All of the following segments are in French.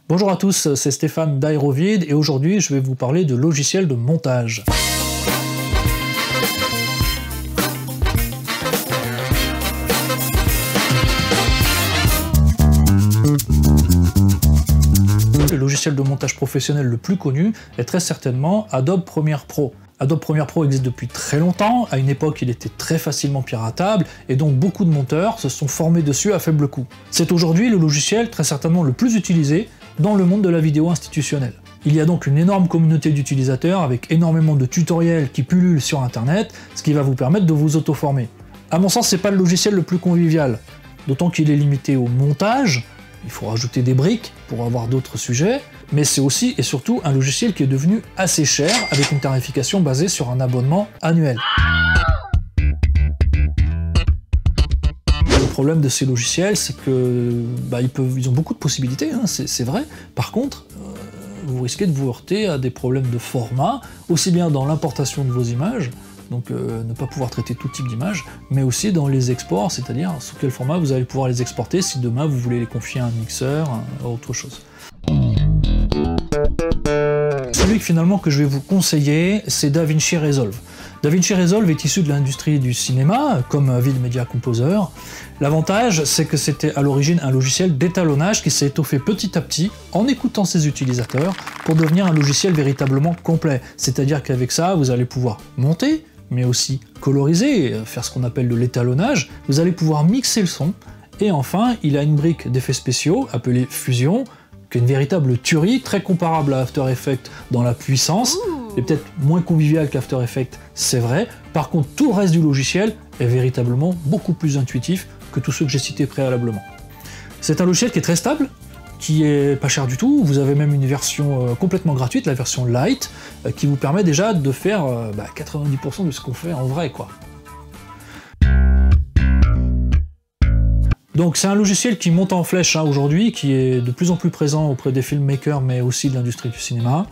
Bonjour à tous, c'est Stéphane d'Aerovid et aujourd'hui je vais vous parler de logiciels de montage. Le logiciel de montage professionnel le plus connu est très certainement Adobe Premiere Pro. Adobe Premiere Pro existe depuis très longtemps, à une époque il était très facilement piratable et donc beaucoup de monteurs se sont formés dessus à faible coût. C'est aujourd'hui le logiciel très certainement le plus utilisé dans le monde de la vidéo institutionnelle. Il y a donc une énorme communauté d'utilisateurs avec énormément de tutoriels qui pullulent sur internet, ce qui va vous permettre de vous auto-former. À mon sens, c'est pas le logiciel le plus convivial, d'autant qu'il est limité au montage, il faut rajouter des briques pour avoir d'autres sujets, mais c'est aussi et surtout un logiciel qui est devenu assez cher avec une tarification basée sur un abonnement annuel. Le problème de ces logiciels, c'est que ils ont beaucoup de possibilités, hein, c'est vrai. Par contre, vous risquez de vous heurter à des problèmes de format, aussi bien dans l'importation de vos images, donc ne pas pouvoir traiter tout type d'images, mais aussi dans les exports, c'est-à-dire sous quel format vous allez pouvoir les exporter si demain vous voulez les confier à un mixeur, à autre chose. Celui finalement que je vais vous conseiller, c'est DaVinci Resolve. DaVinci Resolve est issu de l'industrie du cinéma, comme Avid Media Composer. L'avantage, c'est que c'était à l'origine un logiciel d'étalonnage qui s'est étoffé petit à petit en écoutant ses utilisateurs pour devenir un logiciel véritablement complet. C'est-à-dire qu'avec ça, vous allez pouvoir monter, mais aussi coloriser, faire ce qu'on appelle de l'étalonnage. Vous allez pouvoir mixer le son. Et enfin, il a une brique d'effets spéciaux appelée Fusion, qui est une véritable tuerie, très comparable à After Effects dans la puissance, et peut-être moins convivial qu'After Effects, c'est vrai. Par contre, tout le reste du logiciel est véritablement beaucoup plus intuitif que tous ceux que j'ai cités préalablement. C'est un logiciel qui est très stable, qui est pas cher du tout. Vous avez même une version complètement gratuite, la version Lite, qui vous permet déjà de faire 90% de ce qu'on fait en vrai, quoi. Donc c'est un logiciel qui monte en flèche aujourd'hui, qui est de plus en plus présent auprès des filmmakers, mais aussi de l'industrie du cinéma.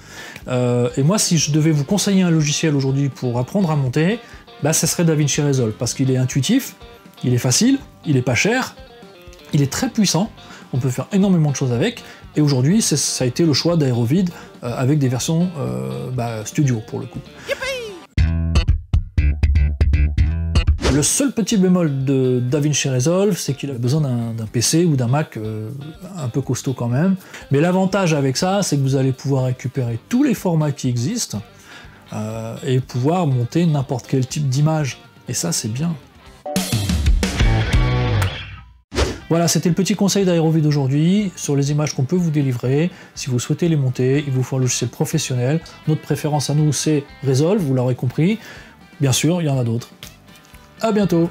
Et moi, si je devais vous conseiller un logiciel aujourd'hui pour apprendre à monter, ce serait DaVinci Resolve, parce qu'il est intuitif, il est facile, il est pas cher, il est très puissant, on peut faire énormément de choses avec, et aujourd'hui ça a été le choix d'Aerovid avec des versions studio pour le coup. Le seul petit bémol de DaVinci Resolve, c'est qu'il a besoin d'un PC ou d'un Mac un peu costaud quand même. Mais l'avantage avec ça, c'est que vous allez pouvoir récupérer tous les formats qui existent et pouvoir monter n'importe quel type d'image. Et ça, c'est bien. Voilà, c'était le petit conseil d'Aerovid d'aujourd'hui sur les images qu'on peut vous délivrer. Si vous souhaitez les monter, il vous faut un logiciel professionnel. Notre préférence à nous, c'est Resolve, vous l'aurez compris. Bien sûr, il y en a d'autres. À bientôt!